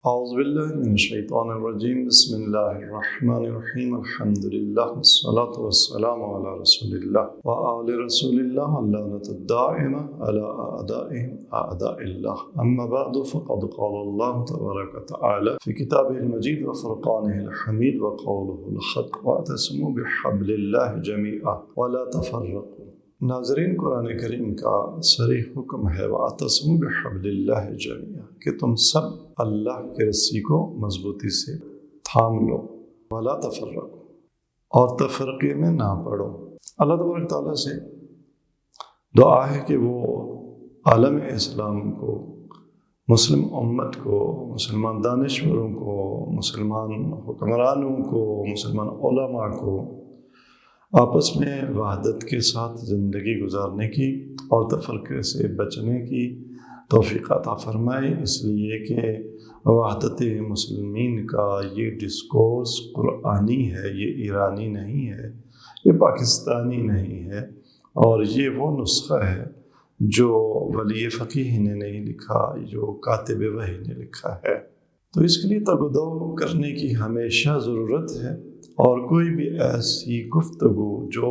أعوذ بالله من الشيطان الرجيم بسم الله الرحمن الرحيم الحمد لله والصلاة والسلام على رسول الله وآل رسول الله اللعنة الدائمة على أعدائهم أعداء الله أما بعد فقد قال الله تبارك وتعالى في كتابه المجيد وفرقانه الحميد وقوله الحق واعتصموا بحبل الله جميعا ولا تفرقوا۔ ناظرین، قرآن کریم کا صریح حکم ہے وَاعْتَصِمُوا بِحَبْلِ اللَّهِ جَمِيعًا کہ تم سب اللہ کی رسی کو مضبوطی سے تھام لو، وَلَا تَفَرَّقُوا اور تفرقے میں نہ پڑو۔ اللہ تبارک تعالیٰ سے دعا ہے کہ وہ عالم اسلام کو، مسلم امت کو، مسلمان دانشوروں کو، مسلمان حکمرانوں کو، مسلمان علماء کو آپس میں وحدت کے ساتھ زندگی گزارنے کی اور تفرقے سے بچنے کی توفیق عطا فرمائے، اس لیے کہ وحدت مسلمین کا یہ ڈسکورس قرآنی ہے، یہ ایرانی نہیں ہے، یہ پاکستانی نہیں ہے، اور یہ وہ نسخہ ہے جو ولی فقیہ نے نہیں لکھا، جو کاتب وحی نے لکھا ہے۔ تو اس کے لیے تگدو کرنے کی ہمیشہ ضرورت ہے، اور کوئی بھی ایسی گفتگو جو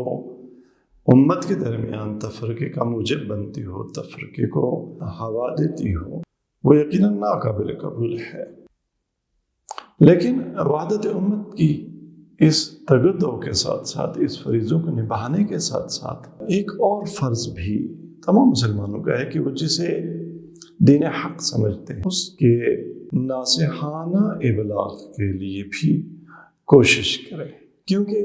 امت کے درمیان تفرقے کا موجب بنتی ہو، تفرقے کو ہوا دیتی ہو، وہ یقیناً ناقابل قبول ہے۔ لیکن وحدت امت کی اس تگدو کے ساتھ ساتھ، اس فریضوں کو نبھانے کے ساتھ ساتھ ایک اور فرض بھی تمام مسلمانوں کا ہے کہ وہ جسے دین حق سمجھتے ہیں اس کے ناصحانہ ابلاغ کے لیے بھی کوشش کریں، کیونکہ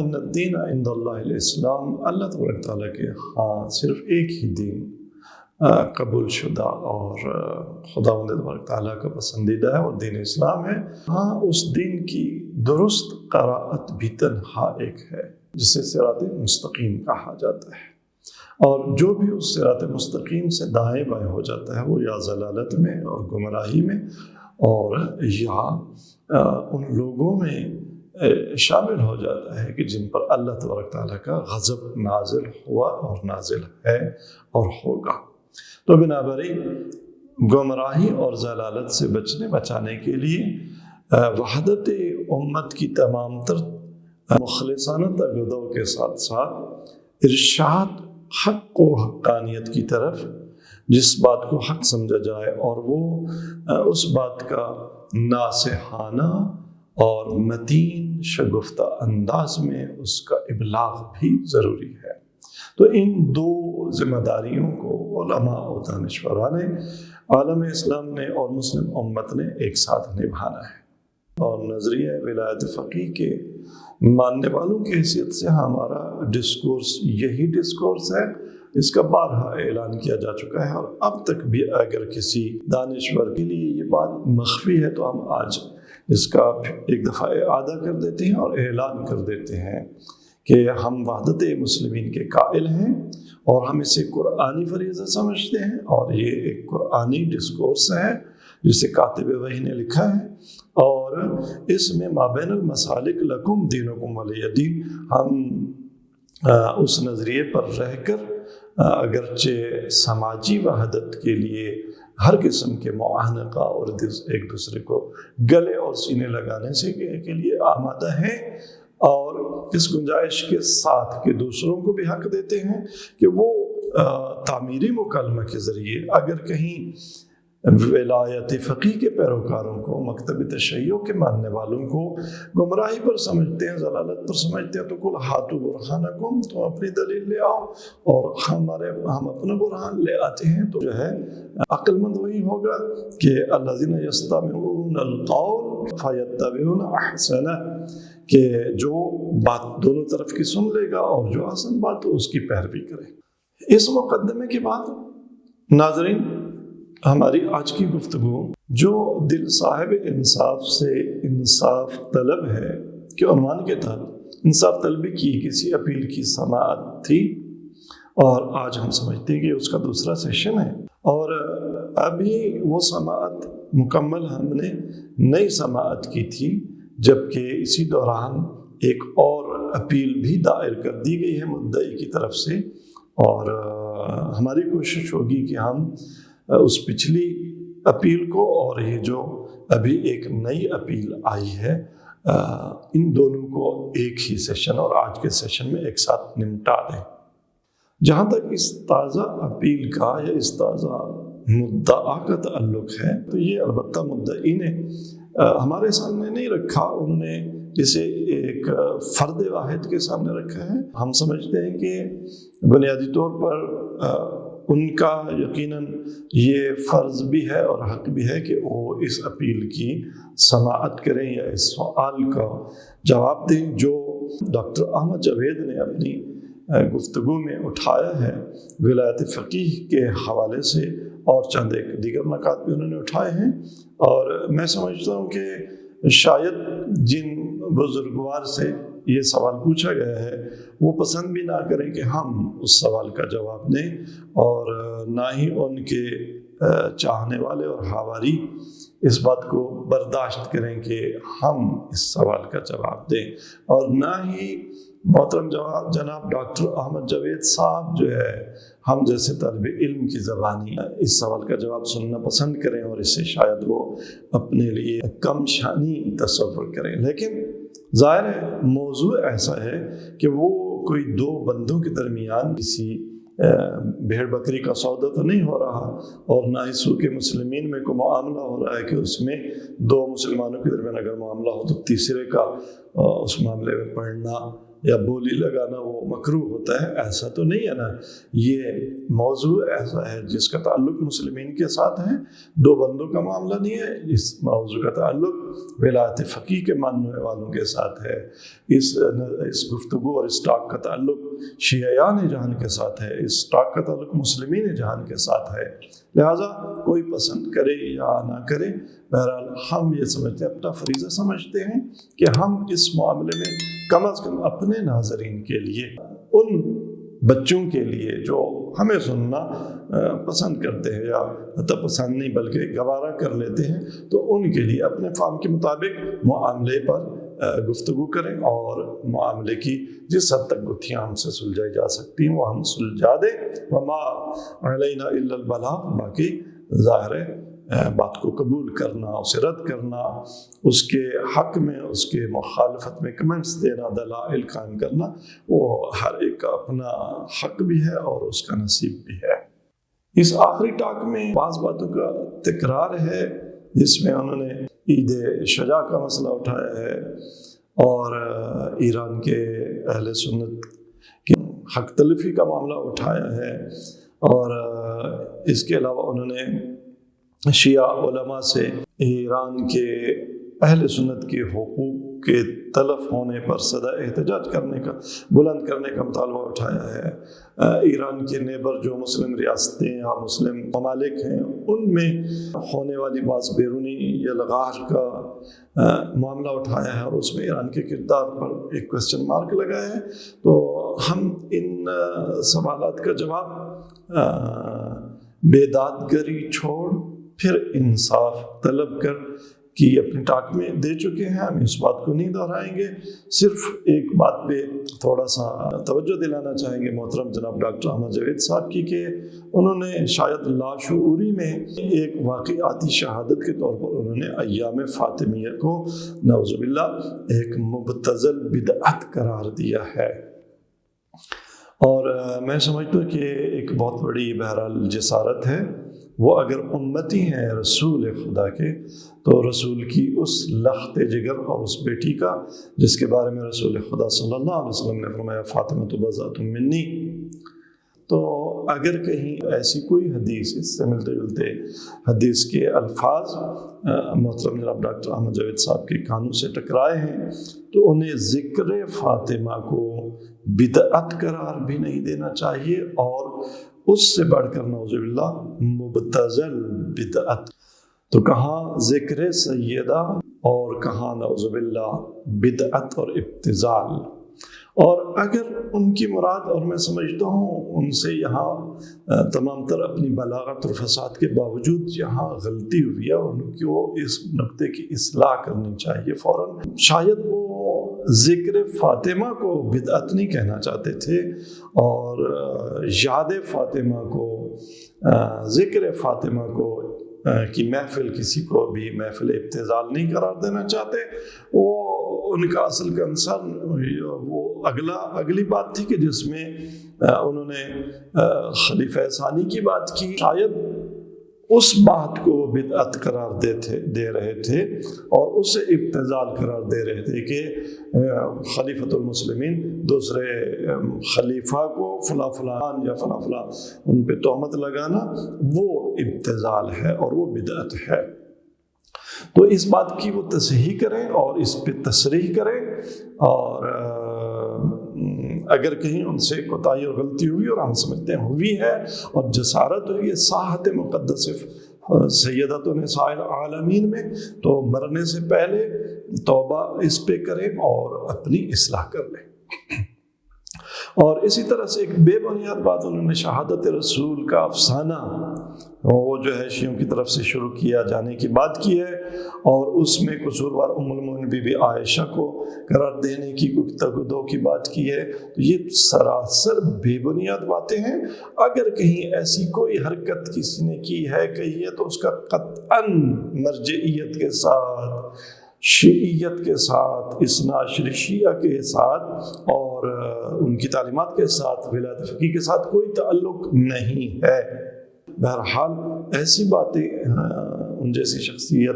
ان الدین عند اللہ الاسلام، اللہ تبارک تعالیٰ کے ہاں صرف ایک ہی دین قبول شدہ اور خداوند تبارک تعالیٰ کا پسندیدہ ہے، اور دین اسلام ہے۔ ہاں اس دین کی درست قرائت بھی تنہا ایک ہے جسے صراط مستقیم کہا جاتا ہے، اور جو بھی اس صراط مستقیم سے دائیں بائیں ہو جاتا ہے وہ یا ضلالت میں اور گمراہی میں اور یا ان لوگوں میں شامل ہو جاتا ہے کہ جن پر اللہ تبارک تعالیٰ کا غضب نازل ہوا اور نازل ہے اور ہوگا۔ تو بنابرائی گمراہی اور ضلالت سے بچانے کے لیے وحدت امت کی تمام تر مخلصانہ تگدو کے ساتھ ساتھ ارشاد حق و حقانیت کی طرف، جس بات کو حق سمجھا جائے اور وہ اس بات کا ناصحانہ اور متین شگفتہ انداز میں اس کا ابلاغ بھی ضروری ہے۔ تو ان دو ذمہ داریوں کو علماء و دانشوران عالم اسلام نے اور مسلم امت نے ایک ساتھ نبھانا ہے، اور نظریہ ولایت فقیہ کے ماننے والوں کی حیثیت سے ہمارا ڈسکورس یہی ڈسکورس ہے، اس کا بارہا اعلان کیا جا چکا ہے، اور اب تک بھی اگر کسی دانشور کے لیے یہ بات مخفی ہے تو ہم آج اس کا ایک دفعہ اعادہ کر دیتے ہیں اور اعلان کر دیتے ہیں کہ ہم وحدت مسلمین کے قائل ہیں، اور ہم اسے قرآنی فریضہ سمجھتے ہیں، اور یہ ایک قرآنی ڈسکورس ہے جسے کاتب وحی نے لکھا ہے، اور اس میں مابین المسالک لکم دینکم ولی دین، ہم اس نظریے پر رہ کر اگرچہ سماجی وحدت کے لیے ہر قسم کے معانقہ اور ایک دوسرے کو گلے اور سینے لگانے سے کے لیے آمادہ ہیں، اور اس گنجائش کے ساتھ کہ دوسروں کو بھی حق دیتے ہیں کہ وہ تعمیری مکالمہ کے ذریعے اگر کہیں ولایت فقیہ کے پیروکاروں کو، مکتب تشیع کے ماننے والوں کو گمراہی پر سمجھتے ہیں، ضلالت پر سمجھتے ہیں، تو قل ہاتوا برہانکم، تم اپنی دلیل لے آؤ، اور ہم اپنا برہان لے آتے ہیں۔ تو جو ہے عقل مند وہی ہوگا کہ الذین یستمعون القول فیتبعون احسنہ، کہ جو بات دونوں طرف کی سن لے گا اور جو حسن بات ہو اس کی پیروی کرے۔ اس مقدمے کے بعد ناظرین، ہماری آج کی گفتگو جو دل صاحب انصاف سے انصاف طلب ہے کہ عنوان کے تحت انصاف طلبی کی کسی اپیل کی سماعت تھی، اور آج ہم سمجھتے ہیں کہ اس کا دوسرا سیشن ہے، اور ابھی وہ سماعت مکمل ہم نے نئی سماعت کی تھی، جبکہ اسی دوران ایک اور اپیل بھی دائر کر دی گئی ہے مدعی کی طرف سے، اور ہماری کوشش ہوگی کہ ہم اس پچھلی اپیل کو اور یہ جو ابھی ایک نئی اپیل آئی ہے، ان دونوں کو ایک ہی سیشن اور آج کے سیشن میں ایک ساتھ نمٹا دیں۔ جہاں تک اس تازہ اپیل کا یا اس تازہ مدعا کا تعلق ہے تو یہ البتہ مدعی نے ہمارے سامنے نہیں رکھا، انہوں نے اسے ایک فرد واحد کے سامنے رکھا ہے۔ ہم سمجھتے ہیں کہ بنیادی طور پر ان کا یقیناً یہ فرض بھی ہے اور حق بھی ہے کہ وہ اس اپیل کی سماعت کریں یا اس سوال کا جواب دیں جو ڈاکٹر احمد جاوید نے اپنی گفتگو میں اٹھایا ہے ولایت فقیہ کے حوالے سے، اور چند ایک دیگر نکات بھی انہوں نے اٹھائے ہیں۔ اور میں سمجھتا ہوں کہ شاید جن بزرگوار سے یہ سوال پوچھا گیا ہے وہ پسند بھی نہ کریں کہ ہم اس سوال کا جواب دیں، اور نہ ہی ان کے چاہنے والے اور حوالی اس بات کو برداشت کریں کہ ہم اس سوال کا جواب دیں، اور نہ ہی محترم جناب ڈاکٹر احمد جاوید صاحب جو ہے ہم جیسے طالب علم کی زبانی اس سوال کا جواب سننا پسند کریں اور اسے شاید وہ اپنے لیے کم شانی تصور کریں۔ لیکن ظاہر ہے موضوع ایسا ہے کہ وہ کوئی دو بندوں کے درمیان کسی بھیڑ بکری کا سودا تو نہیں ہو رہا، اور نہ ہی سوء مسلمین میں کوئی معاملہ ہو رہا ہے کہ اس میں دو مسلمانوں کے درمیان اگر معاملہ ہو تو تیسرے کا اس معاملے میں پڑھنا یا بولی لگانا وہ مکروہ ہوتا ہے، ایسا تو نہیں ہے نا۔ یہ موضوع ایسا ہے جس کا تعلق مسلمین کے ساتھ ہے، دو بندوں کا معاملہ نہیں ہے۔ اس موضوع کا تعلق ولایت فقیہ کے ماننے والوں کے ساتھ ہے، اس گفتگو اور اس ٹاک کا تعلق شیعیان جہان کے ساتھ ہے، اس ٹاک کا تعلق مسلمین جہان کے ساتھ ہے۔ لہٰذا کوئی پسند کرے یا نہ کرے، بہرحال ہم یہ سمجھتے ہیں، اپنا فریضہ سمجھتے ہیں کہ ہم اس معاملے میں کم از کم اپنے ناظرین کے لیے، ان بچوں کے لیے جو ہمیں سننا پسند کرتے ہیں یا حتی پسند نہیں بلکہ گوارا کر لیتے ہیں، تو ان کے لیے اپنے فہم کے مطابق معاملے پر گفتگو کریں اور معاملے کی جس حد تک گتھیاں ہم سے سلجھائی جا سکتی ہیں وہ ہم سلجھا دیں۔ وما علینا الا البلاغ، باقی ظاہر ہے بات کو قبول کرنا، اسے رد کرنا، اس کے حق میں اس کے مخالفت میں کمنٹس دینا، دلائل قائم کرنا، وہ ہر ایک کا اپنا حق بھی ہے اور اس کا نصیب بھی ہے۔ اس آخری ٹاک میں بعض باتوں کا تکرار ہے جس میں انہوں نے عید شجاع کا مسئلہ اٹھایا ہے اور ایران کے اہل سنت کی حق تلفی کا معاملہ اٹھایا ہے، اور اس کے علاوہ انہوں نے شیعہ علماء سے ایران کے اہل سنت کے حقوق کے تلف ہونے پر صدا احتجاج کرنے کا، بلند کرنے کا مطالبہ اٹھایا ہے۔ ایران کے نیبر جو مسلم ریاستیں یا مسلم ممالک ہیں ان میں ہونے والی بعض بیرونی یلغار کا معاملہ اٹھایا ہے اور اس میں ایران کے کردار پر ایک کوسچن مارک لگایا ہے۔ تو ہم ان سوالات کا جواب بیدادگری چھوڑ پھر انصاف طلب کر کی اپنی ٹاک میں دے چکے ہیں، ہم اس بات کو نہیں دہرائیں گے۔ صرف ایک بات پہ تھوڑا سا توجہ دلانا چاہیں گے محترم جناب ڈاکٹر احمد جاوید صاحب کی، کہ انہوں نے شاید لاشعوری میں ایک واقعاتی شہادت کے طور پر انہوں نے ایام فاطمیہ کو نعوذ باللہ ایک مبتذل بدعت قرار دیا ہے، اور میں سمجھتا ہوں کہ ایک بہت بڑی بہرحال جسارت ہے۔ وہ اگر امتی ہیں رسول خدا کے تو رسول کی اس لخت جگر اور اس بیٹی کا جس کے بارے میں رسول خدا صلی اللہ علیہ وسلم نے فرمایا فاطمہ بضعۃ منی، تو اگر کہیں ایسی کوئی حدیث اس سے ملتے جلتے حدیث کے الفاظ محترم جناب ڈاکٹر احمد جاوید صاحب کے کانوں سے ٹکرائے ہیں تو انہیں ذکر فاطمہ کو بدعت قرار بھی نہیں دینا چاہیے، اور اس سے بڑھ کر نعوذ باللہ مبتذل بدعت، تو کہاں ذکر سیدہ اور کہاں نعوذ باللہ بدعت اور ابتذال۔ اور اگر ان کی مراد، اور میں سمجھتا ہوں ان سے یہاں تمام تر اپنی بلاغت اور فساد کے باوجود یہاں غلطی ہوئی ہے، ان کو اس نقطے کی اصلاح کرنی چاہیے فوراً۔ شاید وہ ذکر فاطمہ کو بدعت نہیں کہنا چاہتے تھے، اور یاد فاطمہ کو، ذکر فاطمہ کو کی محفل کسی کو بھی محفل ابتذال نہیں قرار دینا چاہتے. وہ ان کا اصل کنسرن وہ اگلی بات تھی کہ جس میں انہوں نے خلیفہ ثانی کی بات کی. شاید اس بات کو وہ بدعت قرار دے رہے تھے اور اسے ابتذال قرار دے رہے تھے کہ خلیفۃ المسلمین دوسرے خلیفہ کو فلاں یا فلاں ان پہ تہمت لگانا وہ ابتذال ہے اور وہ بدعت ہے. تو اس بات کی وہ تصحیح کریں اور اس پہ تصریح کریں، اور اگر کہیں ان سے کوتاہی اور غلطی ہوئی اور ہم سمجھتے ہیں ہوئی ہے اور جسارت ہوئی ہے صاحت مقدس سیدۃ نساء العالمین میں، تو مرنے سے پہلے توبہ اس پہ کریں اور اپنی اصلاح کر لیں. اور اسی طرح سے ایک بے بنیاد بات انہوں نے شہادت رسول کا افسانہ وہ جو ہے شیعوں کی طرف سے شروع کیا جانے کی بات کی ہے، اور اس میں قصوروار ام المؤمنین بی بی عائشہ کو قرار دینے کی گفتگو کی بات کی ہے. تو یہ سراسر بے بنیاد باتیں ہیں. اگر کہیں ایسی کوئی حرکت کسی نے کی ہے کہی ہے تو اس کا قطعاً مرجعیت کے ساتھ، شیعیت کے ساتھ، اثنا عشری شیعہ کے ساتھ اور ان کی تعلیمات کے ساتھ، ولایت فقیہ کے ساتھ کوئی تعلق نہیں ہے. بہرحال ایسی باتیں ان جیسی شخصیت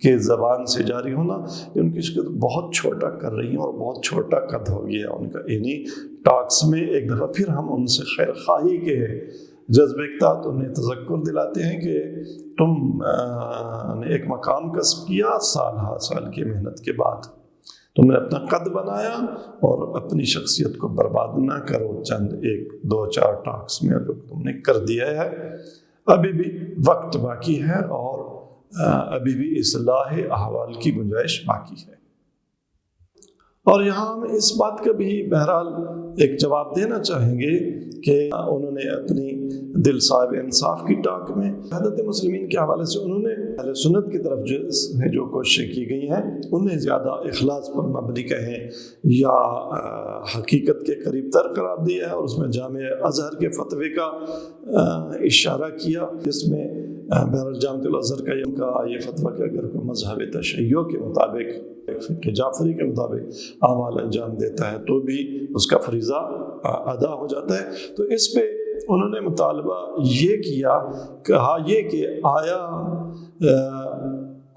کے زبان سے جاری ہونا کہ ان کی شکل بہت چھوٹا کر رہی ہیں اور بہت چھوٹا قد ہو گیا ان کا. یعنی ٹاکس میں ایک دفعہ پھر ہم ان سے خیر خواہی کے جذبے کے تحت انہیں تذکر دلاتے ہیں کہ تم نے ایک مقام کسب کیا سال کی محنت کے بعد، تم نے اپنا قد بنایا اور اپنی شخصیت کو برباد نہ کرو چند 1-2-4 ٹاکس میں جو تم نے کر دیا ہے. ابھی بھی وقت باقی ہے اور ابھی بھی اصلاح احوال کی گنجائش باقی ہے. اور یہاں ہم اس بات کا بھی بہرحال ایک جواب دینا چاہیں گے کہ انہوں نے اپنی دل صاحب انصاف کی ٹاک میں وحدت مسلمین کے حوالے سے انہوں نے اہل سنت کی طرف جو کوششیں کی گئی ہیں انہیں زیادہ اخلاص پر مبنی کہیں یا حقیقت کے قریب تر قرار دیا ہے، اور اس میں جامعہ ازہر کے فتوے کا اشارہ کیا، جس میں بہرحال جامعہ الازہر کا یہ فتویٰ کہ اگر کوئی مذہب تشیع کے مطابق فقہ جعفری کے مطابق اعمال انجام دیتا ہے تو بھی اس کا فریضہ ادا ہو جاتا ہے. تو اس پہ انہوں نے مطالبہ یہ کیا، کہا یہ کہ آیا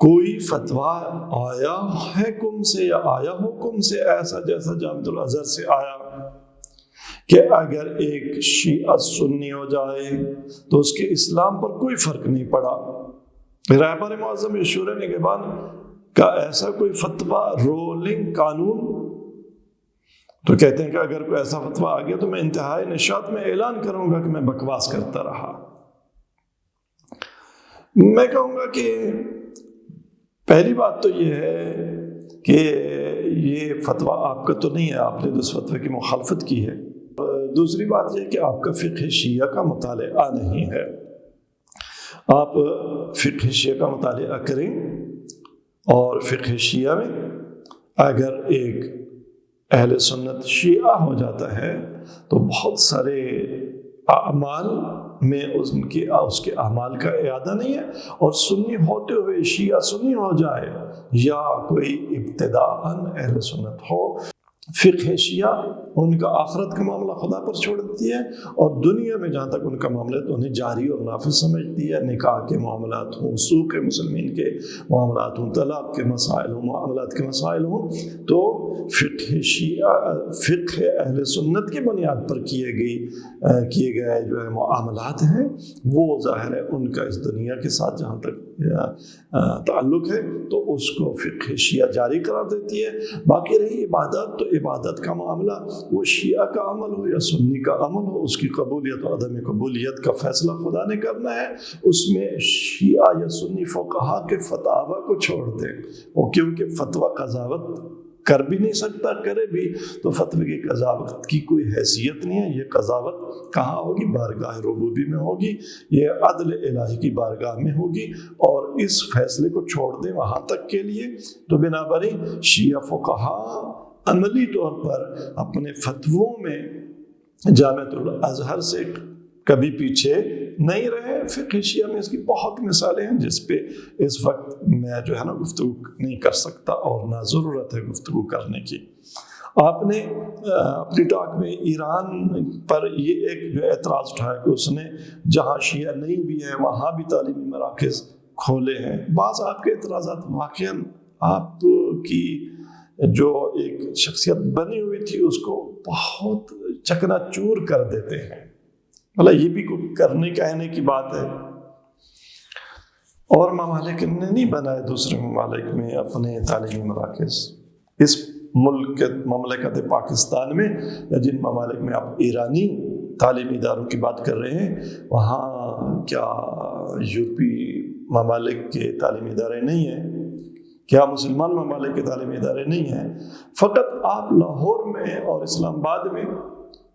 کوئی فتویٰ آیا ہے حکم سے یا آیا حکم سے ایسا جیسا جامعہ الازہر سے آیا کہ اگر ایک شیعہ سنی ہو جائے تو اس کے اسلام پر کوئی فرق نہیں پڑا. رہبر معظم شورى نگہبان کا ایسا کوئی فتویٰ رولنگ قانون، تو کہتے ہیں کہ اگر کوئی ایسا فتویٰ آ گیا تو میں انتہائی نشاط میں اعلان کروں گا کہ میں بکواس کرتا رہا. میں کہوں گا کہ پہلی بات تو یہ ہے کہ یہ فتویٰ آپ کا تو نہیں ہے، آپ نے اس فتوے کی مخالفت کی ہے. دوسری بات یہ کہ آپ کا فقہ شیعہ کا مطالعہ نہیں ہے. آپ فقہ شیعہ کا مطالعہ کریں، اور فقہ شیعہ میں اگر ایک اہل سنت شیعہ ہو جاتا ہے تو بہت سارے اعمال میں اس کے اعمال کا اعادہ نہیں ہے، اور سنی ہوتے ہوئے شیعہ سنی ہو جائے یا کوئی ابتداءً اہل سنت ہو، فقہ شیعہ ان کا آخرت کا معاملہ خدا پر چھوڑ دیتی ہے، اور دنیا میں جہاں تک ان کا معاملہ ہے تو انہیں جاری اور نافذ سمجھتی ہے. نکاح کے معاملات ہوں، سوق مسلمین کے معاملات ہوں، طلاق کے مسائل ہوں، معاملات کے مسائل ہوں، تو فقہ شیعہ فقہ اہل سنت کی بنیاد پر کیے گئے جو ہے معاملات ہیں وہ ظاہر ہے ان کا اس دنیا کے ساتھ جہاں تک تعلق ہے تو اس کو فقہ شیعہ جاری قرار دیتی ہے. باقی رہی عبادت، تو عبادت کا معاملہ وہ شیعہ کا عمل ہو یا سنی کا عمل ہو، اس کی قبولیت و عدم قبولیت کا فیصلہ خدا نے کرنا ہے. اس میں شیعہ یا سنی فقہا کے فتاوی کو چھوڑ دیں، وہ کیونکہ فتویٰ قضاوت کر بھی نہیں سکتا، کرے بھی تو فتوی کی قضاوت کی کوئی حیثیت نہیں ہے. یہ قضاوت کہاں ہوگی؟ بارگاہ ربوبی میں ہوگی، یہ عدل الہی کی بارگاہ میں ہوگی، اور اس فیصلے کو چھوڑ دیں وہاں تک کے لیے. تو بنابراین شیعہ فقہا عملی طور پر اپنے فتووں میں جامعہ الازہر سے کبھی پیچھے نہیں رہے فقہ شیعہ میں اس کی بہت مثالیں ہیں جس پہ اس وقت میں جو ہے نا گفتگو نہیں کر سکتا اور نہ ضرورت ہے گفتگو کرنے کی۔ آپ نے اپنی ٹاک میں ایران پر یہ ایک جو اعتراض اٹھایا کہ اس نے جہاں شیعہ نہیں بھی ہے وہاں بھی تعلیمی مراکز کھولے ہیں۔ بعض آپ کے اعتراضات واقعاً آپ کی جو ایک شخصیت بنی ہوئی تھی اس کو بہت چکنا چور کر دیتے ہیں، مطلب یہ بھی کرنے کہنے کی بات ہے۔ اور ممالک نے نہیں بنائے دوسرے ممالک میں اپنے تعلیمی مراکز، اس ملک مملکت پاکستان میں یا جن ممالک میں آپ ایرانی تعلیمی اداروں کی بات کر رہے ہیں وہاں کیا یورپی ممالک کے تعلیمی ادارے نہیں ہیں؟ کیا مسلمان ممالک کے تعلیمی ادارے نہیں ہیں؟ فقط آپ لاہور میں اور اسلام آباد میں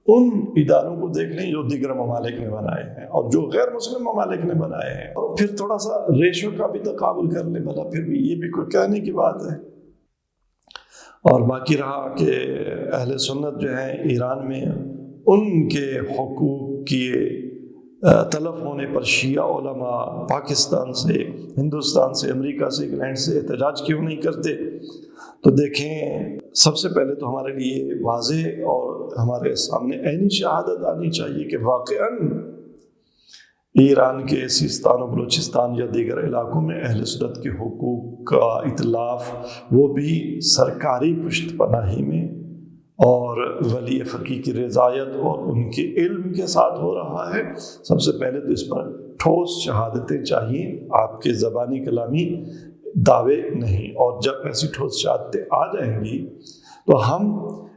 ان اداروں کو دیکھ لیں جو دیگر ممالک نے بنائے ہیں اور جو غیر مسلم ممالک نے بنائے ہیں، اور پھر تھوڑا سا ریشو کا بھی تقابل کر لیں، بھلا پھر بھی یہ بھی کوئی کہنے کی بات ہے۔ اور باقی رہا کہ اہل سنت جو ہیں ایران میں ان کے حقوق کی تلف ہونے پر شیعہ علماء پاکستان سے، ہندوستان سے، امریکہ سے، انگلینڈ سے احتجاج کیوں نہیں کرتے؟ تو دیکھیں، سب سے پہلے تو ہمارے لیے واضح اور ہمارے سامنے عینی شہادت آنی چاہیے کہ واقعاً ایران کے سیستان و بلوچستان یا دیگر علاقوں میں اہل سنت کے حقوق کا اطلاف وہ بھی سرکاری پشت پناہی میں اور ولی فقیہ کی رضایت اور ان کے علم کے ساتھ ہو رہا ہے۔ سب سے پہلے تو اس پر ٹھوس شہادتیں چاہیے، آپ کے زبانی کلامی دعوے نہیں، اور جب ایسی ٹھوس شہادتیں آ جائیں گی تو ہم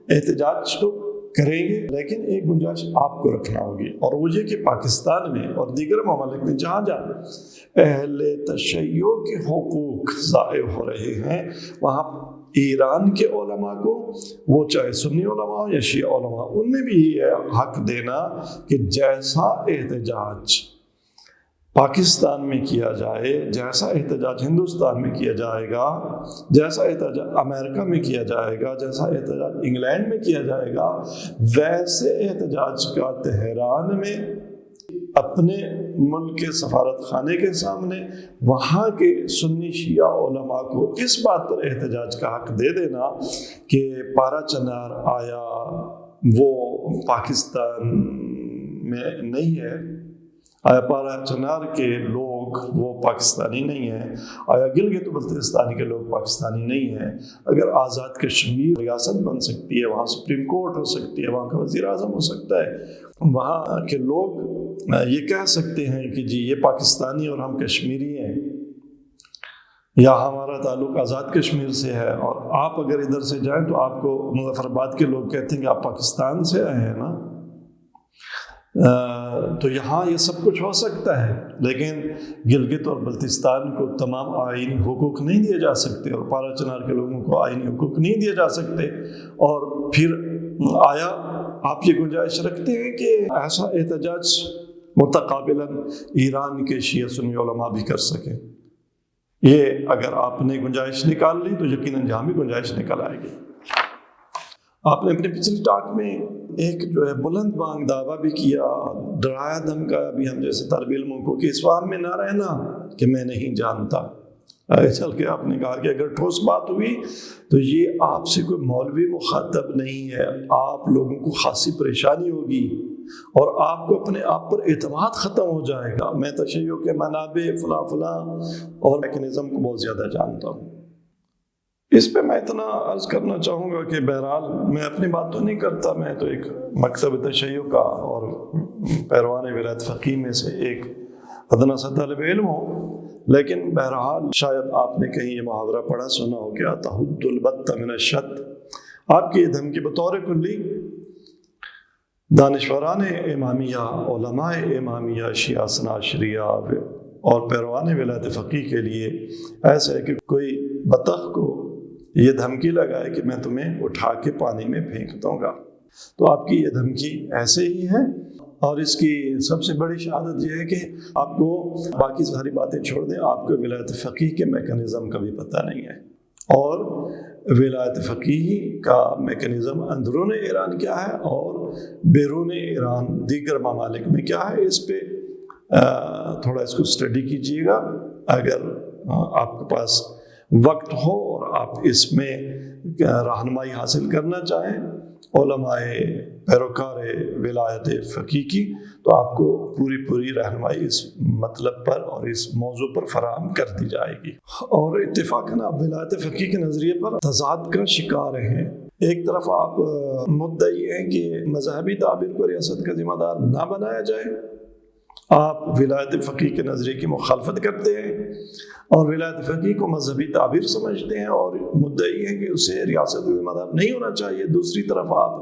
احتجاج تو کریں گے، لیکن ایک گنجائش آپ کو رکھنا ہوگی، اور وہ یہ کہ پاکستان میں اور دیگر ممالک میں جہاں جہاں اہل تشیع کے حقوق ضائع ہو رہے ہیں وہاں ایران کے علماء کو، وہ چاہے سنی علماء یا شیعہ علماء، ان میں بھی یہ حق دینا کہ جیسا احتجاج پاکستان میں کیا جائے، جیسا احتجاج ہندوستان میں کیا جائے گا، جیسا احتجاج امریکہ میں کیا جائے گا، جیسا احتجاج انگلینڈ میں کیا جائے گا، ویسے احتجاج کا تہران میں اپنے ملک کے سفارت خانے کے سامنے وہاں کے سنی شیعہ علماء کو اس بات پر احتجاج کا حق دے دینا کہ پارا چنار آیا وہ پاکستان میں نہیں ہے، آیا پارا چنار کے لوگ وہ پاکستانی نہیں ہیں، آیا گلگت بلتستان کے لوگ پاکستانی نہیں ہیں۔ اگر آزاد کشمیر ریاست بن سکتی ہے، وہاں سپریم کورٹ ہو سکتی ہے، وہاں کا وزیر اعظم ہو سکتا ہے، وہاں کے لوگ یہ کہہ سکتے ہیں کہ جی یہ پاکستانی اور ہم کشمیری ہیں، یا ہمارا تعلق آزاد کشمیر سے ہے، اور آپ اگر ادھر سے جائیں تو آپ کو مظفر آباد کے لوگ کہتے ہیں کہ آپ پاکستان سے آئے ہیں نا۔ تو یہاں یہ سب کچھ ہو سکتا ہے، لیکن گلگت اور بلتستان کو تمام آئینی حقوق نہیں دیے جا سکتے، اور پارا چنار کے لوگوں کو آئینی حقوق نہیں دیے جا سکتے۔ اور پھر آیا آپ یہ گنجائش رکھتے ہیں کہ ایسا احتجاج متقابلاً ایران کے شیعہ سنی علماء بھی کر سکیں؟ یہ اگر آپ نے گنجائش نکال لی تو یقیناً جہاں بھی گنجائش نکل آئے گی۔ آپ نے اپنے پچھلی ٹاک میں ایک جو ہے بلند بانگ دعویٰ بھی کیا، ڈرایا دھمکایا بھی ہم جیسے طالب علموں کو کہ اس فہم میں نہ رہنا کہ میں نہیں جانتا۔ چل کے آپ نے کہا کہ اگر ٹھوس بات ہوئی تو یہ آپ سے کوئی مولوی مخاطب نہیں ہے، آپ لوگوں کو خاصی پریشانی ہوگی اور آپ کو اپنے آپ پر اعتماد ختم ہو جائے گا۔ میں تشیع کے منابع فلاں فلاں اور میکنزم کو بہت زیادہ جانتا ہوں۔ اس پہ میں اتنا عرض کرنا چاہوں گا کہ بہرحال میں اپنی بات تو نہیں کرتا، میں تو ایک مکتب تشیع کا اور پیروان ولایت فقیہ میں سے ایک ادنا سا طالب علم ہوں، لیکن بہرحال شاید آپ نے کہیں یہ محاورہ پڑھا سنا ہو کہ تحد البت من الشت۔ آپ کی یہ دھمکی بطور کلی دانشوران امامیہ، علماء امامیہ، شیعہ اثنا عشریہ اور پیروان ولایت فقیہ کے لیے ایسا ہے کہ کوئی بطخ کو یہ دھمکی لگائے کہ میں تمہیں اٹھا کے پانی میں پھینک دوں گا۔ تو آپ کی یہ دھمکی ایسے ہی ہے، اور اس کی سب سے بڑی شہادت یہ ہے کہ آپ کو باقی ساری باتیں چھوڑ دیں، آپ کو ولایت فقیہ کے میکنزم کا بھی پتہ نہیں ہے، اور ولایت فقیہ کا میکنزم اندرون ایران کیا ہے اور بیرون ایران دیگر ممالک میں کیا ہے، اس پہ تھوڑا اس کو اسٹڈی کیجیے گا. اگر آپ کے پاس وقت ہو اور آپ اس میں رہنمائی حاصل کرنا چاہیں علماء پیروکار ولایت فقیہ کی، تو آپ کو پوری رہنمائی اس مطلب پر اور اس موضوع پر فراہم کر دی جائے گی. اور اتفاقاً آپ ولایت فقیہ کے نظریے پر تضاد کا شکار ہیں. ایک طرف آپ مدعی ہیں کہ مذہبی تعبیر کو ریاست کا ذمہ دار نہ بنایا جائے، آپ ولایت فقیہ کے نظریے کی مخالفت کرتے ہیں اور ولایت فقیہ کو مذہبی تعبیر سمجھتے ہیں اور مدعی ہیں کہ اسے ریاست کا ذمہ دار نہیں ہونا چاہیے. دوسری طرف آپ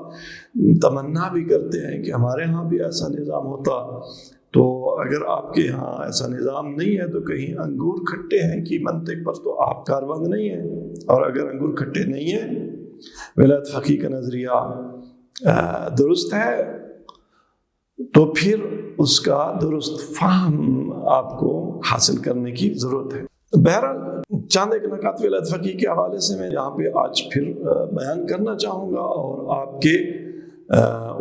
تمنا بھی کرتے ہیں کہ ہمارے ہاں بھی ایسا نظام ہوتا. تو اگر آپ کے ہاں ایسا نظام نہیں ہے تو کہیں انگور کھٹے ہیں کی منطق پر تو آپ کاربند نہیں ہیں. اور اگر انگور کھٹے نہیں ہیں، ولایت فقیہ کا نظریہ درست ہے، تو پھر اس کا درست فہم آپ کو حاصل کرنے کی ضرورت ہے. بہرحال چند ایک نکات ولایت فقیہ کے حوالے سے میں یہاں پہ آج پھر بیان کرنا چاہوں گا، اور آپ کے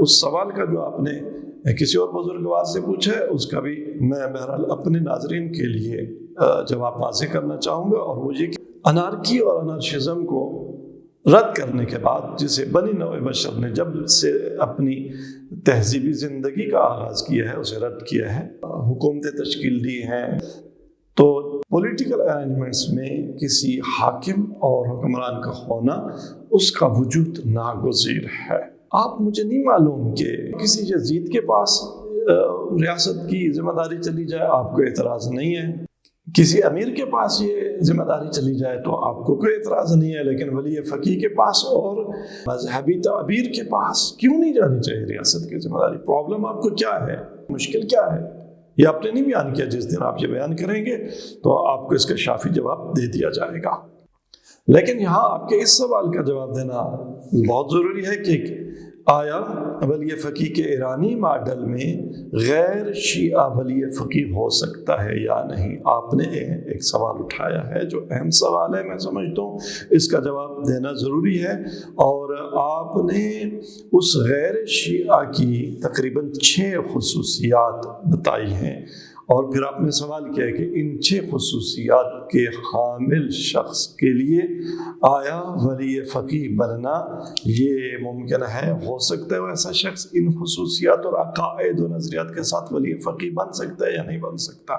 اس سوال کا جو آپ نے کسی اور بزرگوار سے پوچھا ہے اس کا بھی میں بہرحال اپنے ناظرین کے لیے جواب واضح کرنا چاہوں گا. اور وہ یہ کہ انارکی اور انارشزم کو رد کرنے کے بعد، جسے بنی نوع بشر نے جب سے اپنی تہذیبی زندگی کا آغاز کیا ہے اسے رد کیا ہے، حکومتیں تشکیل دی ہیں، تو پولیٹیکل ارینجمنٹس میں کسی حاکم اور حکمران کا ہونا اس کا وجود ناگزیر ہے. آپ مجھے نہیں معلوم کہ کسی یزید کے پاس ریاست کی ذمہ داری چلی جائے آپ کو اعتراض نہیں ہے، کسی امیر کے پاس یہ ذمہ داری چلی جائے تو آپ کو کوئی اعتراض نہیں ہے، لیکن ولی فقیہ کے پاس اور مذہبی تعبیر کے پاس کیوں نہیں جانی چاہیے ریاست کی ذمہ داری؟ پرابلم آپ کو کیا ہے؟ مشکل کیا ہے؟ یہ آپ نے نہیں بیان کیا. جس دن آپ یہ بیان کریں گے تو آپ کو اس کا شافی جواب دے دیا جائے گا. لیکن یہاں آپ کے اس سوال کا جواب دینا بہت ضروری ہے کہ آیا ولی فقیہ کے ایرانی ماڈل میں غیر شیعہ ولی فقیہ ہو سکتا ہے یا نہیں؟ آپ نے ایک سوال اٹھایا ہے جو اہم سوال ہے، میں سمجھتا ہوں اس کا جواب دینا ضروری ہے. اور آپ نے اس غیر شیعہ کی تقریباً 6 خصوصیات بتائی ہیں، اور پھر آپ نے سوال کیا ہے کہ ان 6 خصوصیات کے حامل شخص کے لیے آیا ولی فقیہ بننا یہ ممکن ہے؟ ہو سکتا ہے وہ ایسا شخص ان خصوصیات اور عقائد و نظریات کے ساتھ ولی فقیہ بن سکتا ہے یا نہیں بن سکتا؟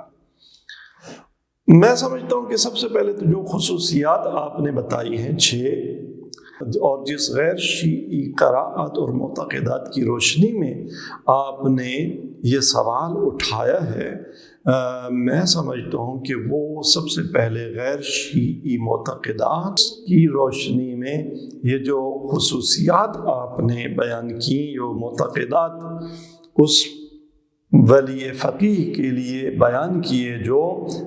میں سمجھتا ہوں کہ سب سے پہلے تو جو خصوصیات آپ نے بتائی ہیں 6، اور جس غیر شیعی قراءات اور معتقدات کی روشنی میں آپ نے یہ سوال اٹھایا ہے، میں سمجھتا ہوں کہ وہ سب سے پہلے غیر شیعی معتقدات کی روشنی میں یہ جو خصوصیات آپ نے بیان کی، جو معتقدات اس ولی فقیہ کے لیے بیان کیے جو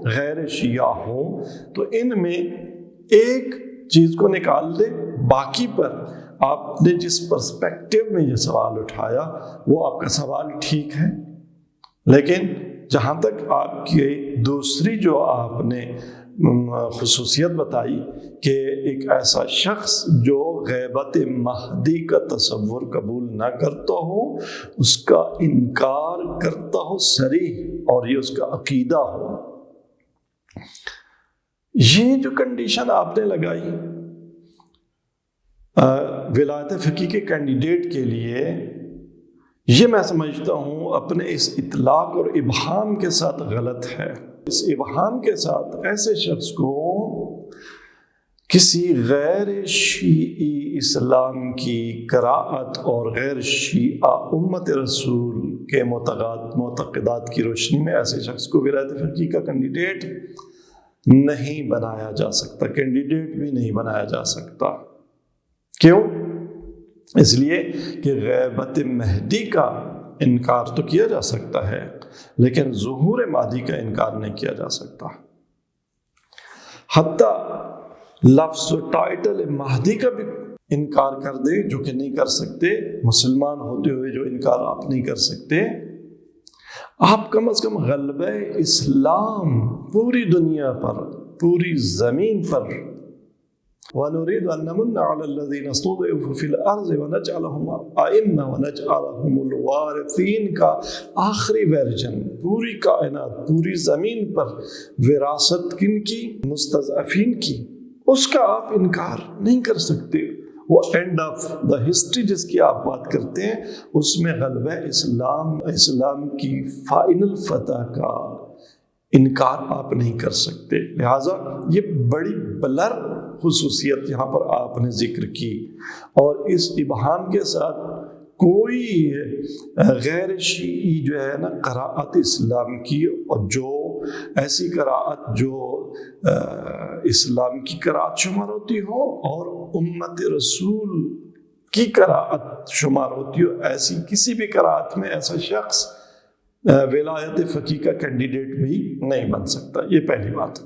غیر شیعہ ہوں، تو ان میں ایک چیز کو نکال دیں. باقی پر آپ نے جس پرسپیکٹیو میں یہ سوال اٹھایا وہ آپ کا سوال ٹھیک ہے، لیکن جہاں تک آپ کی دوسری جو آپ نے خصوصیت بتائی کہ ایک ایسا شخص جو غیبت مہدی کا تصور قبول نہ کرتا ہو، اس کا انکار کرتا ہو صریح، اور یہ اس کا عقیدہ ہو، یہ جو کنڈیشن آپ نے لگائی ولایت فقیہ کے کینڈیڈیٹ کے لیے، یہ میں سمجھتا ہوں اپنے اس اطلاق اور ابہام کے ساتھ غلط ہے. اس ابہام کے ساتھ ایسے شخص کو کسی غیر شیعی اسلام کی قراءت اور غیر شیعہ امت رسول کے معتقدات کی روشنی میں ایسے شخص کو ولایت فقیہ کا کینڈیڈیٹ نہیں بنایا جا سکتا، کینڈیڈیٹ بھی نہیں بنایا جا سکتا. کیوں؟ اس لیے کہ غیبت مہدی کا انکار تو کیا جا سکتا ہے، لیکن ظہور مہدی کا انکار نہیں کیا جا سکتا. حتیٰ لفظ و ٹائٹل مہدی کا بھی انکار کر دے، جو کہ نہیں کر سکتے، مسلمان ہوتے ہوئے جو انکار آپ نہیں کر سکتے، آپ کم از کم غلبہ اسلام پوری دنیا پر، پوری زمین پر وَنُرِيدُ أَن نَّمُنَّ عَلَى الَّذِينَ اسْتُضْعِفُوا فِي الْأَرْضِ وَنَجْعَلَهُمْ أَئِمَّةً وَنَجْعَلَهُمُ الْوَارِثِينَ کا آخری ورژن پوری کائنات، پوری زمین پر وراثت کن کی؟ مستضعفین کی، اس کا آپ انکار نہیں کر سکتے۔ وہ اینڈ آف دا ہسٹری جس کی آپ بات کرتے ہیں، اس میں غلبہ اسلام کی فائنل فتح کا انکار آپ نہیں کر سکتے۔ لہٰذا یہ بڑی بلر خصوصیت یہاں پر آپ نے ذکر کی، اور اس ابہام کے ساتھ کوئی غیر شیعی جو ہے نا قراءت اسلام کی، اور جو ایسی قراءت جو اسلام کی قراءت شمار ہوتی ہو اور امت رسول کی قراءت شمار ہوتی ہو، ایسی کسی بھی قراءت میں ایسا شخص ولایت فقیہ کا کینڈیڈیٹ بھی نہیں بن سکتا۔ یہ پہلی بات۔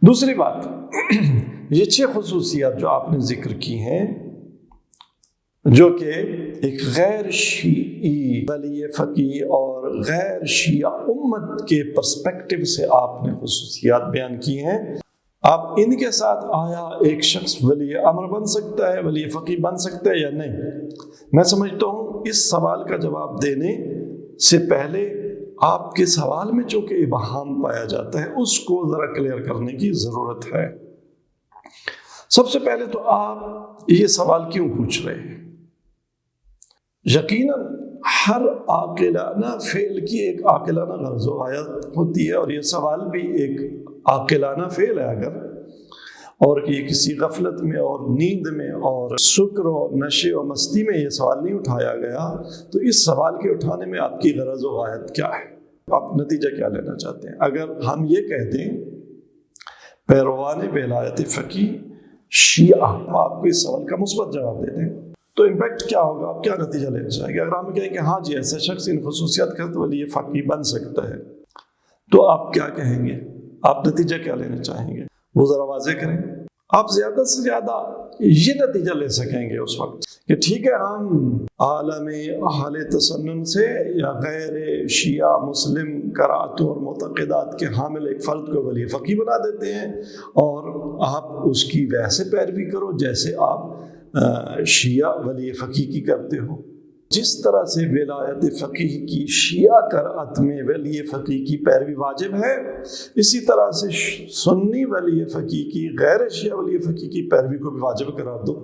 دوسری بات، یہ 6 خصوصیات جو آپ نے ذکر کی ہیں، جو کہ ایک غیر شیعی ولی فقیہ اور غیر شیعہ امت کے پرسپیکٹو سے آپ نے خصوصیات بیان کی ہیں، آپ ان کے ساتھ آیا ایک شخص ولی امر بن سکتا ہے، ولی فقیہ بن سکتا ہے یا نہیں؟ میں سمجھتا ہوں اس سوال کا جواب دینے سے پہلے آپ کے سوال میں جو کہ ابہام پایا جاتا ہے اس کو ذرا کلیئر کرنے کی ضرورت ہے۔ سب سے پہلے تو آپ یہ سوال کیوں پوچھ رہے ہیں؟ یقیناً ہر عاقلانہ فعل کی ایک عاقلانہ غرض و غایت ہوتی ہے، اور یہ سوال بھی ایک عاقلانہ فعل ہے اگر، اور یہ کسی غفلت میں اور نیند میں اور سکر و نشے و مستی میں یہ سوال نہیں اٹھایا گیا، تو اس سوال کے اٹھانے میں آپ کی غرض و غایت کیا ہے؟ آپ نتیجہ کیا لینا چاہتے ہیں؟ اگر ہم یہ کہہ دیں پیروان ولایت فقیہ شیعہ، آپ کو اس سوال کا مثبت جواب دے دیں، تو امپیکٹ کیا ہوگا؟ آپ کیا نتیجہ لینا چاہیں گے؟ اگر ہم کہیں کہ ہاں جی ایسا شخص ان خصوصیات کا تو ولی فقیہ بن سکتا ہے، تو آپ کیا کہیں گے؟ آپ نتیجہ کیا لینا چاہیں گے؟ وہ ذرا واضح کریں۔ آپ زیادہ سے زیادہ یہ نتیجہ لے سکیں گے اس وقت کہ ٹھیک ہے، ہم عالم اہل تسنن سے یا غیر شیعہ مسلم قرأتوں اور معتقدات کے حامل ایک فرد کو ولی فقیہ بنا دیتے ہیں، اور آپ اس کی ویسے پیروی کرو جیسے آپ شیعہ ولی فقیہ کی کرتے ہو۔ جس طرح سے ولایت فقیہ کی شیعہ قرأت میں ولی فقیہ کی پیروی واجب ہے، اسی طرح سے سنی ولی فقیہ کی غیر شیعہ ولی فقیہ کی پیروی کو بھی واجب قرار دو۔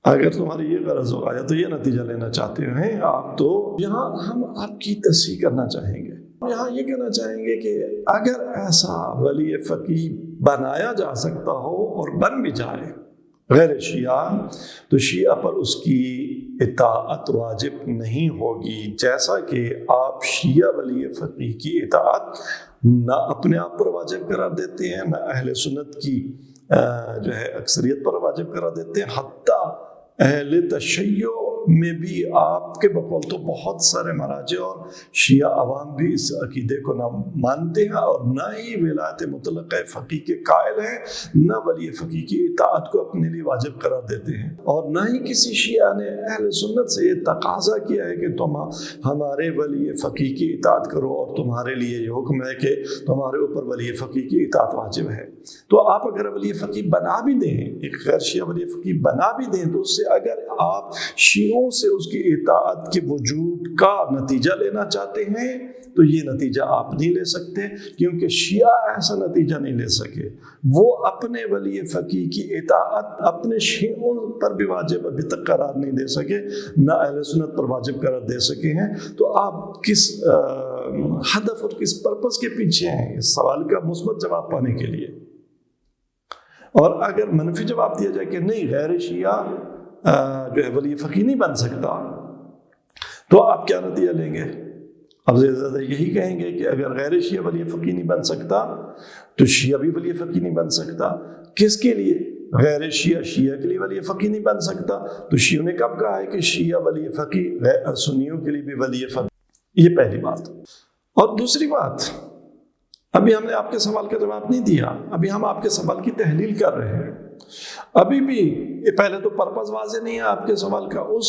اگر تمہاری یہ غرض ہو آیا تو یہ نتیجہ لینا چاہتے ہیں آپ، تو یہاں ہم آپ کی تصحیح کرنا چاہیں گے۔ یہاں یہ کہنا چاہیں گے کہ اگر ایسا ولی فقیہ بنایا جا سکتا ہو اور بن بھی جائے غیر شیعہ، تو شیعہ پر اس کی اطاعت واجب نہیں ہوگی، جیسا کہ آپ شیعہ ولی فقیہ کی اطاعت نہ اپنے آپ پر واجب قرار دیتے ہیں، نہ اہل سنت کی جو ہے اکثریت پر واجب قرار دیتے ہیں، حتیٰ اہل تشیع میں بھی آپ کے بقول تو بہت سارے مراجع اور شیعہ عوام بھی اس عقیدے کو نہ مانتے ہیں، اور نہ ہی ولایت مطلقہ فقیہ کے قائل ہیں، نہ ولی فقیہ کی اطاعت کو اپنے لیے واجب قرار دیتے ہیں، اور نہ ہی کسی شیعہ نے اہل سنت سے یہ تقاضا کیا ہے کہ تم ہمارے ولی فقیہ کی اطاعت کرو، اور تمہارے لیے یہ حکم ہے کہ تمہارے اوپر ولی فقیہ کی اطاعت واجب ہے۔ تو آپ اگر ولی فقیہ بنا بھی دیں، ایک غیر شیعہ ولی فقیہ بنا بھی دیں، تو اس سے اگر آپ شیعوں سے اس کی اطاعت کے وجوب کا نتیجہ لینا چاہتے ہیں، تو یہ نتیجہ آپ نہیں لے سکتے، کیونکہ شیعہ ایسا نتیجہ نہیں لے سکے۔ وہ اپنے ولی فقیہ کی اطاعت اپنے شیعوں پر بھی واجب ابھی تک قرار نہیں دے سکے، نہ اہل سنت پر واجب قرار دے سکے ہیں۔ تو آپ کس ہدف اور کس پرپس کے پیچھے ہیں اس سوال کا مثبت جواب پانے کے لیے؟ اور اگر منفی جواب دیا جائے کہ نہیں غیر شیعہ جو ہے ولی فقیہ نہیں بن سکتا، تو آپ کیا نتیجہ لیں گے؟ اب زیادہ یہی کہیں گے کہ اگر غیر شیعہ ولی فقیہ نہیں بن سکتا تو شیعہ بھی ولی فقیہ نہیں بن سکتا۔ کس کے لیے؟ غیر شیعہ کے لیے ولی فقیہ نہیں بن سکتا، تو شیعوں نے کب کہا ہے کہ شیعہ ولی فقیہ سنیوں کے لیے بھی ولی فقیہ؟ یہ پہلی بات۔ اور دوسری بات، ابھی ہم نے آپ کے سوال کا جواب نہیں دیا، ابھی ہم آپ کے سوال کی تحلیل کر رہے ہیں۔ ابھی بھی پہلے تو پرپس واضح نہیں ہے آپ کے سوال کا، اس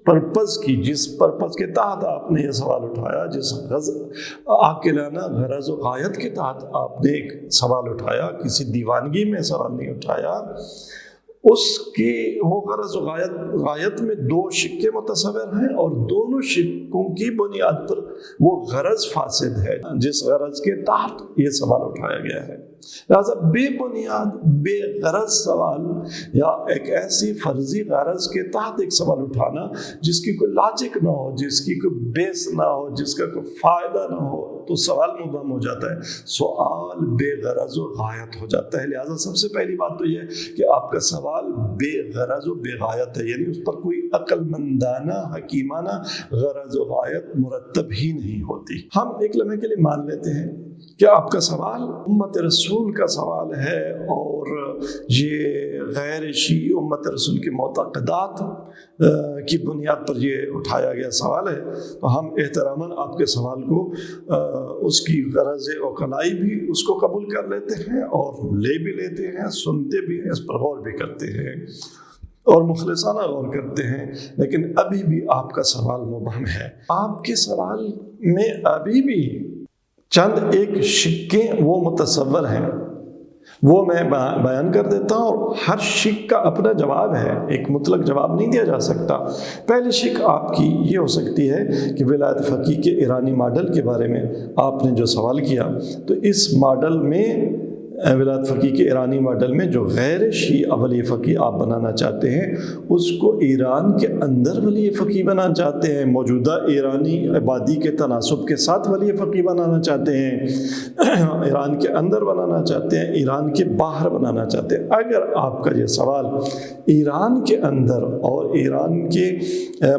پرپز کی، جس پرپز کے تحت آپ نے یہ سوال اٹھایا، جس عاقلانہ غرض و غایت کے تحت آپ نے ایک سوال اٹھایا، کسی دیوانگی میں سوال نہیں اٹھایا، اس کی وہ غرض و غایت میں دو شقے متصور ہیں، اور دونوں شقوں کی بنیاد پر وہ غرض فاسد ہے جس غرض کے تحت یہ سوال اٹھایا گیا ہے۔ لہٰذا بے بنیاد بے غرض سوال یا ایک ایسی فرضی غرض کے تحت ایک سوال اٹھانا جس کی کوئی لاجک نہ ہو، جس کی کوئی بیس نہ ہو، جس کا کوئی فائدہ نہ ہو، تو سوال مبہم ہو جاتا ہے، سوال بے غرض و غایت ہو جاتا ہے۔ لہٰذا سب سے پہلی بات تو یہ ہے کہ آپ کا سوال بے غرض و بے غایت ہے، یعنی اس پر کوئی عقل مندانہ حکیمانہ غرض و غایت مرتب ہی نہیں ہوتی۔ ہم ایک لمحے کے لیے مان لیتے ہیں کہ آپ کا سوال امت رسول کا سوال ہے، اور یہ غیر شیعی امت رسول کے معتقدات کی بنیاد پر یہ اٹھایا گیا سوال ہے، تو ہم احتراماً آپ کے سوال کو اس کی غرض عقلائی بھی اس کو قبول کر لیتے ہیں، اور لے بھی لیتے ہیں، سنتے بھی ہیں، اس پر غور بھی کرتے ہیں اور مخلصانہ غور کرتے ہیں، لیکن ابھی بھی آپ کا سوال مبہم ہے۔ آپ کے سوال میں ابھی بھی چند ایک شقیں وہ متصور ہیں، وہ میں بیان کر دیتا ہوں، اور ہر شق کا اپنا جواب ہے، ایک مطلق جواب نہیں دیا جا سکتا۔ پہلی شق آپ کی یہ ہو سکتی ہے کہ ولایت فقیہ کے ایرانی ماڈل کے بارے میں آپ نے جو سوال کیا، تو اس ماڈل میں ولایت فقیہ کے ایرانی ماڈل میں جو غیر شیعہ ولی فقیہ آپ بنانا چاہتے ہیں، اس کو ایران کے اندر ولی فقیہ بنانا چاہتے ہیں، موجودہ ایرانی آبادی کے تناسب کے ساتھ ولی فقیہ بنانا چاہتے ہیں، ایران کے اندر بنانا چاہتے ہیں، ایران کے باہر بنانا چاہتے ہیں۔ اگر آپ کا یہ سوال ایران کے اندر اور ایران کے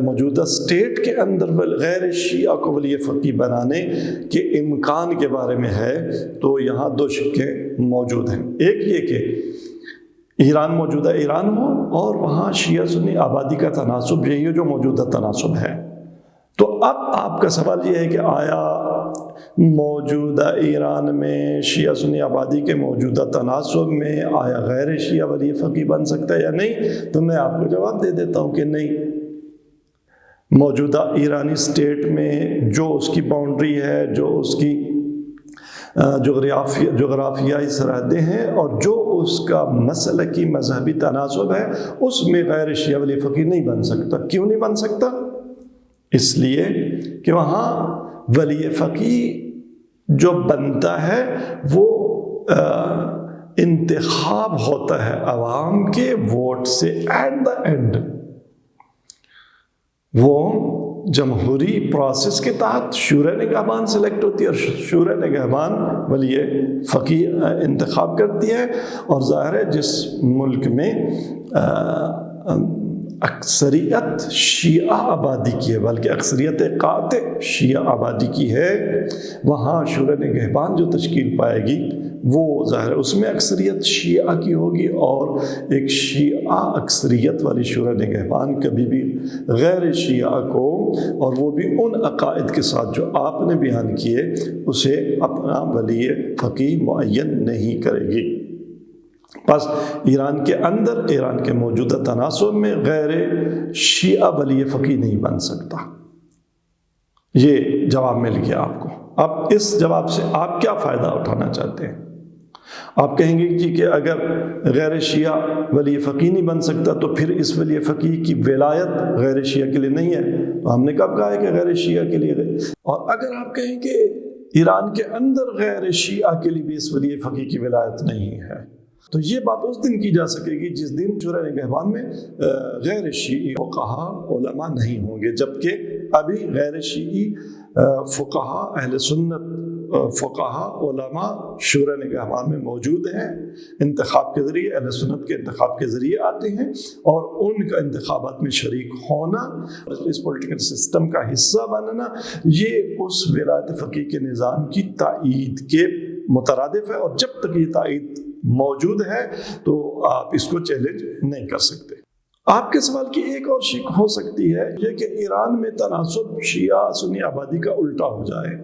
موجودہ اسٹیٹ کے اندر غیر شیعہ کو ولی فقیہ بنانے کے امکان کے بارے میں ہے، تو یہاں دو شقیں موجود ہیں۔ ایک یہ کہ ایران موجودہ ایران ہو اور وہاں شیعہ سنی آبادی کا تناسب یہی ہو جو موجودہ تناسب ہے۔ تو اب آپ کا سوال یہ ہے کہ آیا موجودہ ایران میں شیعہ سنی آبادی کے موجودہ تناسب میں آیا غیر شیعہ ولی فقیہ بن سکتا ہے یا نہیں؟ تو میں آپ کو جواب دے دیتا ہوں کہ نہیں۔ موجودہ ایرانی اسٹیٹ میں جو اس کی باؤنڈری ہے، جو اس کی جغرافیائی سرحدیں ہیں، اور جو اس کا مسلکی مذہبی تناسب ہے، اس میں غیر شیعہ ولی فقیہ نہیں بن سکتا۔ کیوں نہیں بن سکتا؟ اس لیے کہ وہاں ولی فقیہ جو بنتا ہے وہ انتخاب ہوتا ہے عوام کے ووٹ سے، ایٹ دا اینڈ وہ جمہوری پروسیس کے تحت شورا نگہبان سلیکٹ ہوتی ہے، اور شورا نگہبان ولی فقیہ انتخاب کرتی ہے۔ اور ظاہر ہے جس ملک میں اکثریت شیعہ آبادی کی ہے، بلکہ اکثریت قاطع شیعہ آبادی کی ہے، وہاں شورا نگہبان جو تشکیل پائے گی وہ ظاہر ہے اس میں اکثریت شیعہ کی ہوگی، اور ایک شیعہ اکثریت والی شورا نگہبان کبھی بھی غیر شیعہ کو، اور وہ بھی ان عقائد کے ساتھ جو آپ نے بیان کیے، اسے اپنا ولی فقیہ معین نہیں کرے گی۔ بس ایران کے اندر ایران کے موجودہ تناسب میں غیر شیعہ ولی فقیہ نہیں بن سکتا۔ یہ جواب مل گیا آپ کو۔ اب اس جواب سے آپ کیا فائدہ اٹھانا چاہتے ہیں؟ آپ کہیں گے جی کہ اگر غیر شیعہ ولی فقیہ نہیں بن سکتا تو پھر اس ولی فقیہ کی ولایت غیر شیعہ کے لیے نہیں ہے، تو ہم نے کب کہا ہے کہ غیر شیعہ کے لیے؟ اور اگر آپ کہیں کہ ایران کے اندر غیر شیعہ کے لیے بھی اس ولی فقیہ کی ولایت نہیں ہے، تو یہ بات اس دن کی جا سکے گی جس دن شورا نگہبان میں غیر شیعی فقہا علماء نہیں ہوں گے، جبکہ ابھی غیر شیعی فقہا اہل سنت فقہا علماء شورا نگہبان میں موجود ہیں، انتخاب کے ذریعے اہل سنت کے انتخاب کے ذریعے آتے ہیں، اور ان کا انتخابات میں شریک ہونا، اس پولیٹیکل سسٹم کا حصہ بننا، یہ اس ولایت فقیہ کے نظام کی تائید کے مترادف ہے، اور جب تک یہ تائید موجود ہے تو آپ اس کو چیلنج نہیں کر سکتے۔ آپ کے سوال کی ایک اور شق ہو سکتی ہے یہ کہ ایران میں تناسب شیعہ سنی آبادی کا الٹا ہو جائے،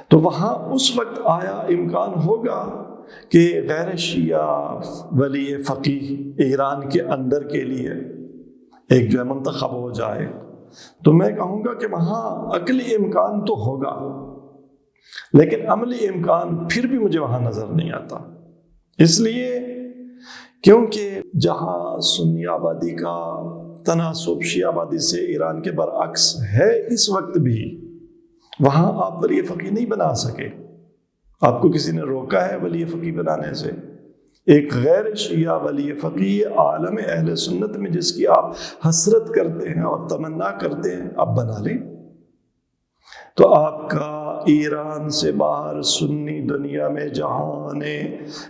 تو وہاں اس وقت آیا امکان ہوگا کہ غیر شیعہ ولی فقیہ ایران کے اندر کے لیے ایک جو ہے منتخب ہو جائے، تو میں کہوں گا کہ وہاں عقلی امکان تو ہوگا، لیکن عملی امکان پھر بھی مجھے وہاں نظر نہیں آتا۔ اس لیے کیونکہ جہاں سنی آبادی کا تناسب شیعہ آبادی سے ایران کے برعکس ہے اس وقت بھی، وہاں آپ ولی فقیہ نہیں بنا سکے۔ آپ کو کسی نے روکا ہے ولی فقیہ بنانے سے؟ ایک غیر شیعہ ولی فقیہ عالم اہل سنت میں جس کی آپ حسرت کرتے ہیں اور تمنا کرتے ہیں، آپ بنا لیں۔ تو آپ کا ایران سے باہر سنی دنیا میں جہان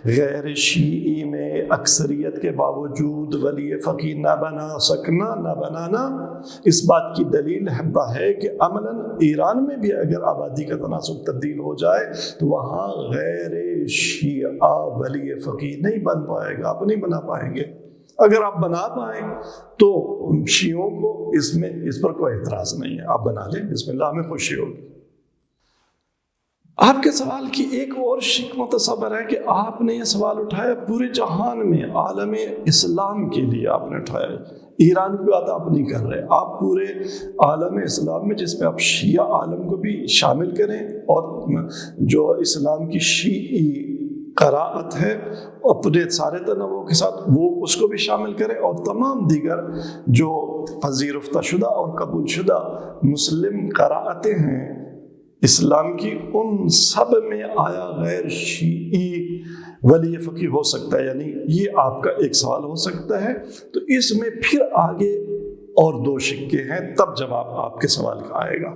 غیر شیعی میں اکثریت کے باوجود ولی فقیہ نہ بنا سکنا، نہ بنانا، اس بات کی دلیل ہے کہ عملاً ایران میں بھی اگر آبادی کا تناسب تبدیل ہو جائے تو وہاں غیر شیعہ ولی فقیہ نہیں بن پائے گا، آپ نہیں بنا پائیں گے۔ اگر آپ بنا پائیں تو شیعوں کو اس پر کوئی اعتراض نہیں ہے، آپ بنا لیں، بسم اللہ، ہمیں خوشی ہوگی۔ آپ کے سوال کی ایک اور شق متصور ہے کہ آپ نے یہ سوال اٹھایا پورے جہان میں، عالم اسلام کے لیے آپ نے اٹھایا، ایران کی بات آپ نہیں کر رہے، آپ پورے عالم اسلام میں، جس میں آپ شیعہ عالم کو بھی شامل کریں اور جو اسلام کی شیعی قراءت ہے اپنے سارے تنوع کے ساتھ وہ اس کو بھی شامل کرے، اور تمام دیگر جو پذیرفتہ شدہ اور قبول شدہ مسلم قراءتیں ہیں اسلام کی، ان سب میں آیا غیر شیعی ولی فقیہ ہو سکتا ہے؟ یعنی یہ آپ کا ایک سوال ہو سکتا ہے۔ تو اس میں پھر آگے اور دو شقیں ہیں، تب جواب آپ کے سوال کا آئے گا۔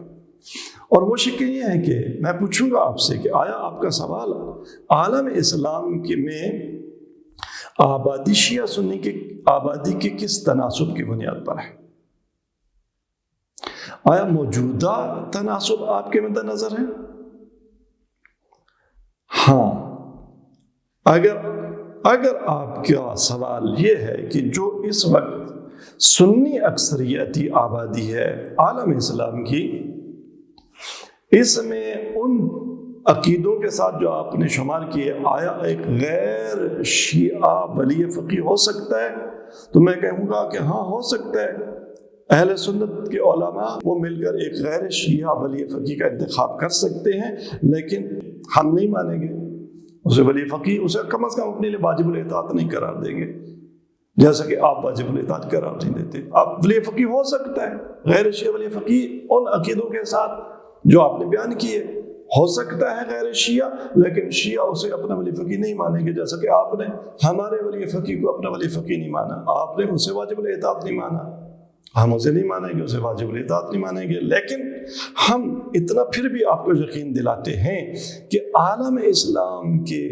اور وہ شقیں یہ ہیں کہ میں پوچھوں گا آپ سے کہ آیا آپ کا سوال عالم اسلام کے میں آبادی شیعہ سنی کی آبادی کے کس تناسب کی بنیاد پر ہے؟ آیا موجودہ تناسب آپ کے مد نظر ہے؟ ہاں، اگر آپ کا سوال یہ ہے کہ جو اس وقت سنی اکثریتی آبادی ہے عالم اسلام کی، اس میں ان عقیدوں کے ساتھ جو آپ نے شمار کیے، آیا ایک غیر شیعہ ولی فقیہ ہو سکتا ہے؟ تو میں کہوں گا کہ ہاں، ہو سکتا ہے۔ اہل سنت کے علماء وہ مل کر ایک غیر شیعہ ولی فقیہ کا انتخاب کر سکتے ہیں، لیکن ہم نہیں مانیں گے اسے ولی فقیہ، اسے کم از کم اپنے لیے واجب الاطاعت نہیں قرار دیں گے، جیسا کہ آپ واجب الاطاعت قرار نہیں دیتے۔ آپ ولی فقیہ ہو سکتا ہے، غیر شیعہ ولی فقیہ ان عقیدوں کے ساتھ جو آپ نے بیان کیے ہو سکتا ہے غیر شیعہ، لیکن شیعہ اسے اپنا ولی فقیہ نہیں مانیں گے، جیسا کہ آپ نے ہمارے ولی فقیہ کو اپنا ولی فقیہ نہیں مانا، آپ نے اسے واجب الاطاعت نہیں مانا، ہم اسے نہیں مانیں گے، اسے واجب الاطاعت نہیں مانیں گے۔ لیکن ہم اتنا پھر بھی آپ کو یقین دلاتے ہیں کہ عالم اسلام کے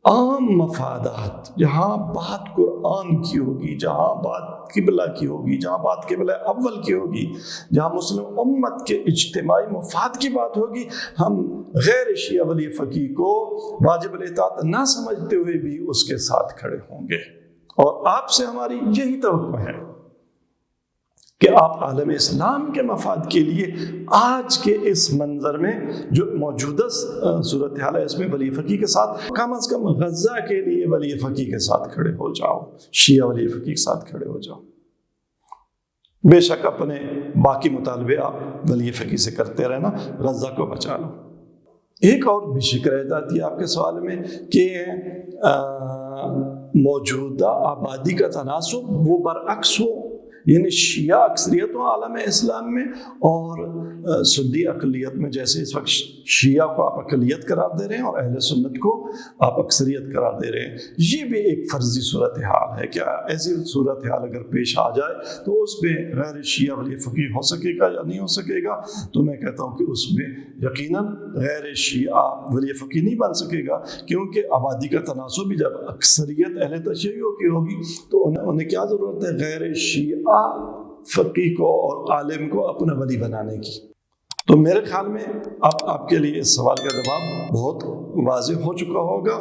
عام مفادات، جہاں بات قرآن کی ہوگی، جہاں بات قبلہ کی ہوگی، جہاں بات قبلہ اول کی ہوگی، جہاں مسلم امت کے اجتماعی مفاد کی بات ہوگی، ہم غیر شیعہ ولی فقیہ کو واجب الاطاعت نہ سمجھتے ہوئے بھی اس کے ساتھ کھڑے ہوں گے۔ اور آپ سے ہماری یہی توقع ہے کہ آپ عالم اسلام کے مفاد کے لیے آج کے اس منظر میں جو موجودہ صورتحال ہے، اس میں ولی فقیہ کے ساتھ کم از کم غزہ کے لیے ولی فقیہ کے ساتھ کھڑے ہو جاؤ، شیعہ ولی فقیہ کے ساتھ کھڑے ہو جاؤ۔ بے شک اپنے باقی مطالبے آپ ولی فقیہ سے کرتے رہنا، غزہ کو بچا لو۔ ایک اور بھی شک رہ جاتی ہے آپ کے سوال میں کہ موجودہ آبادی کا تناسب وہ برعکس ہو، یعنی شیعہ اکثریت و عالم اسلام میں اور سنی اقلیت میں، جیسے اس وقت شیعہ کو آپ اقلیت قرار دے رہے ہیں اور اہل سنت کو آپ اکثریت قرار دے رہے ہیں۔ یہ بھی ایک فرضی صورتحال ہے۔ کیا ایسی صورتحال اگر پیش آ جائے تو اس میں غیر شیعہ ولی فقیہ ہو سکے گا یا نہیں ہو سکے گا؟ تو میں کہتا ہوں کہ اس میں یقیناً غیر شیعہ ولی فقیہ نہیں بن سکے گا، کیونکہ آبادی کا تناسب بھی جب اکثریت اہل تشیع کی ہوگی تو انہیں کیا ضرورت ہے غیر شیعہ فقیہ کو اور عالم کو اپنا ولی بنانے کی۔ تو میرے خیال میں اب آپ کے لیے اس سوال کا جواب بہت واضح ہو چکا ہوگا۔